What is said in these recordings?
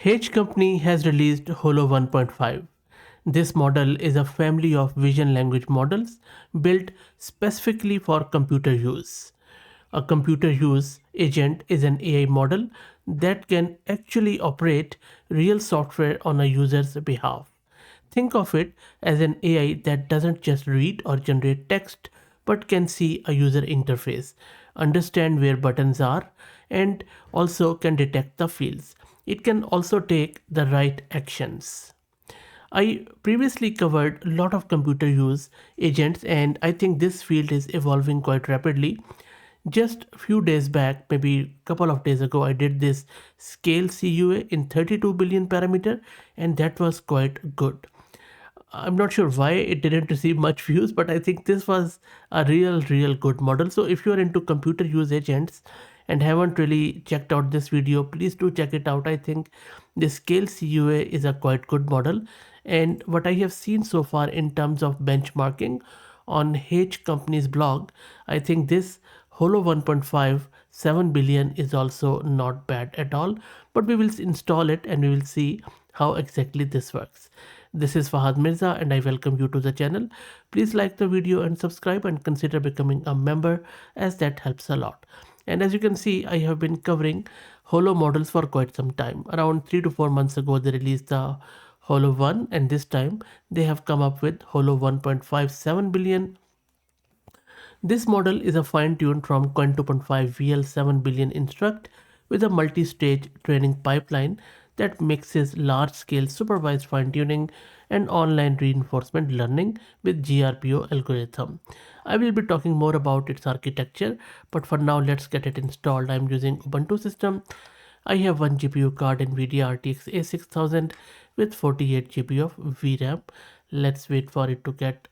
H company has released Holo 1.5. This model is a family of vision language models built specifically for computer use. A computer use agent is an AI model that can actually operate real software on a user's behalf. Think of it as an AI that doesn't just read or generate text but can see a user interface, understand where buttons are, and also can detect the fields. It can also take the right actions. I previously covered a lot of computer use agents, and I think this field is evolving quite rapidly. Just a few days back, maybe a couple of days ago, I did this scale CUA in 32 billion parameter, and that was quite good. I'm not sure why it didn't receive much views, but I think this was a real good model. So if you're into computer use agents and haven't really checked out this video, please do check it out. I think the scale CUA is a quite good model. And what I have seen so far in terms of benchmarking on H company's blog, I think this Holo 1.5 7 billion is also not bad at all, but we will install it and we will see how exactly this works. This is Fahad Mirza and I welcome you to the channel. Please like the video and subscribe and consider becoming a member, as that helps a lot. And as you can see, I have been covering Holo models for quite some time. Around 3 to 4 months ago, they released the Holo 1, and this time they have come up with Holo 1.57 billion. This model is a fine-tuned from Coin 2.5 VL 7 billion instruct with a multi-stage training pipeline that mixes large-scale supervised fine-tuning and online reinforcement learning with GRPO algorithm. I will be talking more about its architecture, but for now let's get it installed. I'm using Ubuntu system. I have one GPU card NVIDIA RTX A6000 with 48 GB of VRAM. Let's wait for it to get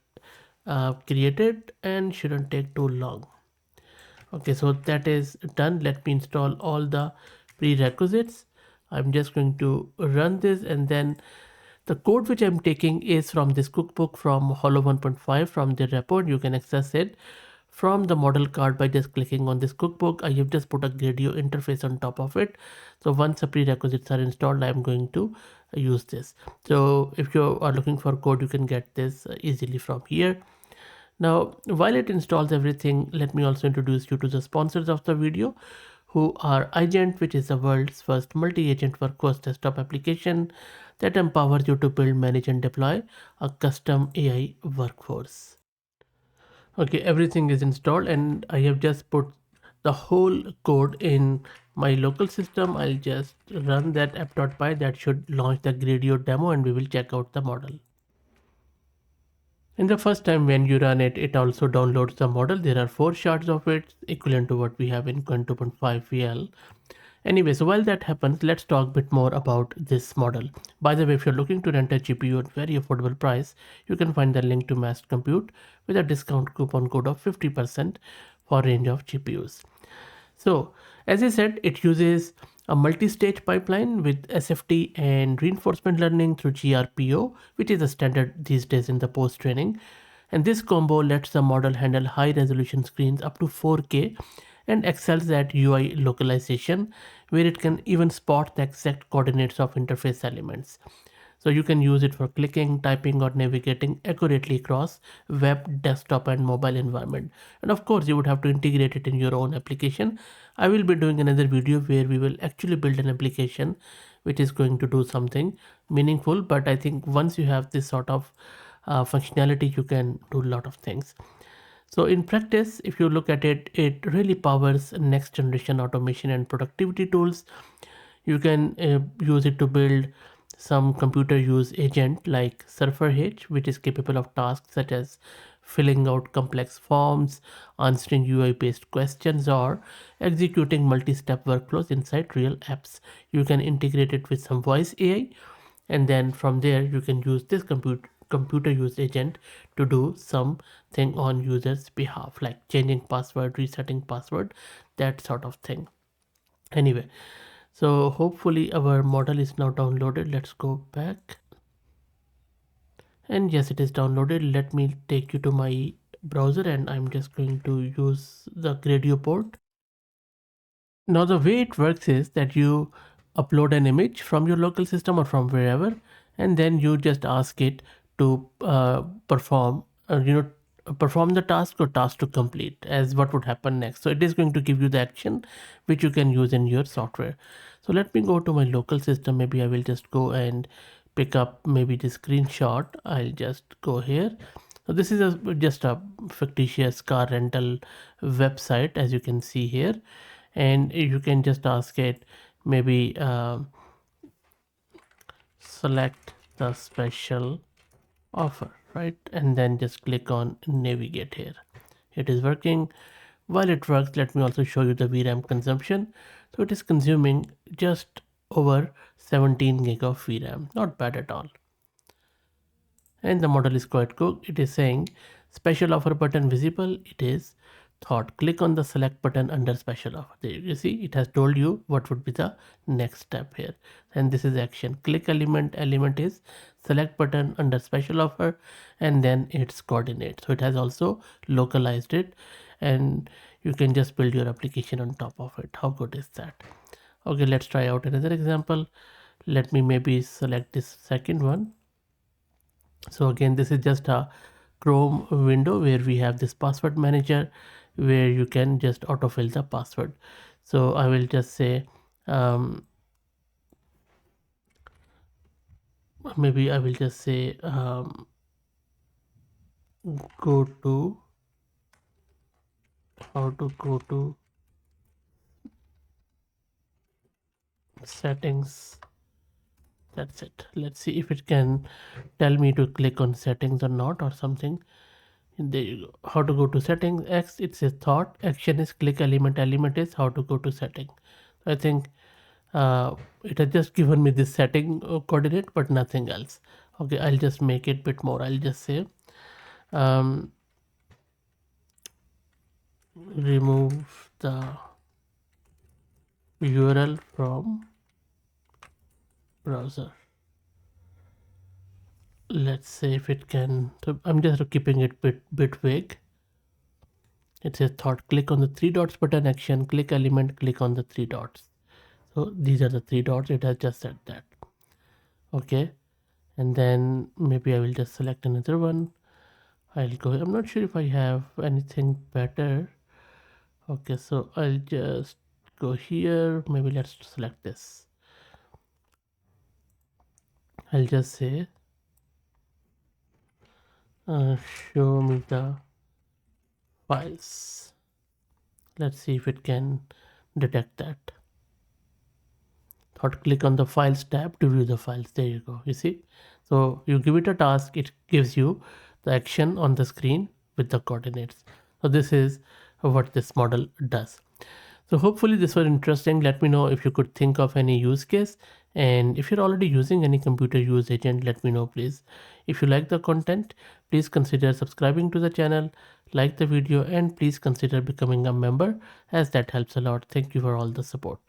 created and shouldn't take too long. Okay, so that is done. Let me install all the prerequisites. I'm just going to run this, and then the code which I'm taking is from this cookbook from Holo 1.5 from the repo. You can access it from the model card by just clicking on this cookbook. I have just put a Gradio interface on top of it. So once the prerequisites are installed, I'm going to use this. So if you are looking for code, you can get this easily from here. Now, while it installs everything, let me also introduce you to the sponsors of the video, who are iGent, which is the world's first multi-agent workforce desktop application that empowers you to build, manage, and deploy a custom AI workforce. Okay, everything is installed, and I have just put the whole code in my local system. I'll just run that app.py. That should launch the Gradio demo, and we will check out the model. In the first time when you run it, it also downloads the model. There are 4 shards of it, equivalent to what we have in Coin 2.5 VL. Anyway, so while that happens, let's talk a bit more about this model. By the way, if you're looking to rent a GPU at very affordable price, you can find the link to Massed Compute with a discount coupon code of 50% for range of GPUs. So, as I said, it uses a multi-stage pipeline with SFT and reinforcement learning through GRPO, which is a standard these days in the post-training. And this combo lets the model handle high-resolution screens up to 4K and excels at UI localization, where it can even spot the exact coordinates of interface elements. So you can use it for clicking, typing, or navigating accurately across web, desktop, and mobile environment. And of course, you would have to integrate it in your own application. I will be doing another video where we will actually build an application which is going to do something meaningful. But I think once you have this sort of functionality, you can do a lot of things. So in practice, if you look at it, it really powers next generation automation and productivity tools. You can use it to build some computer use agent like SurferH, which is capable of tasks such as filling out complex forms, answering UI-based questions, or executing multi-step workflows inside real apps. You can integrate it with some voice AI, and then from there you can use this computer use agent to do something on users behalf, like changing password, resetting password, that sort of thing. Anyway, so hopefully our model is now downloaded. Let's go back, and yes, it is downloaded. Let me take you to my browser, and I'm just going to use the Gradio port. Now the way it works is that you upload an image from your local system or from wherever, and then you just ask it to perform perform the task or task to complete as what would happen next. So it is going to give you the action which you can use in your software. So let me go to my local system. Maybe I will just go and pick up maybe the screenshot. I'll just go here. So this is just a fictitious car rental website, as you can see here, and you can just ask it maybe select the special offer, right? And then just click on navigate here. It is working. While it works, let me also show you the VRAM consumption. So it is consuming just over 17 gig of VRAM, not bad at all. And the model is quite good. It is saying special offer button visible. It is thought click on the select button under special offer. There you see it has told you what would be the next step here, and this is action. Click element is select button under special offer, and then its coordinate. So it has also localized it, and you can just build your application on top of it. How good is that? Okay, let's try out another example. Let me maybe select this second one. So again, this is just a Chrome window where we have this password manager where you can just autofill the password. So I will just say maybe I will just say go to how to go to settings. That's it. Let's see if it can tell me to click on settings or not or something. There you go. How to go to settings. X, it says thought. Action is click element. Element is how to go to setting. I think it has just given me this setting coordinate, but nothing else. Okay, I'll just make it a bit more. I'll just say remove the URL from browser. Let's say if it can. So I'm just keeping it bit vague. It says thought click on the three dots button, action click element, click on the three dots. So these are the three dots. It has just said that. Okay, and then maybe I will just select another one. I'll go. I'm not sure if I have anything better. Okay, so I'll just go here. Maybe let's select this. I'll just say show me the files. Let's see if it can detect that. Thought click on the files tab to view the files. There you go. You see, so you give it a task, it gives you the action on the screen with the coordinates. So this is what this model does. So hopefully this was interesting. Let me know if you could think of any use case, and if you're already using any computer use agent, let me know please. If you like the content, please consider subscribing to the channel, like the video, and please consider becoming a member, as that helps a lot. Thank you for all the support.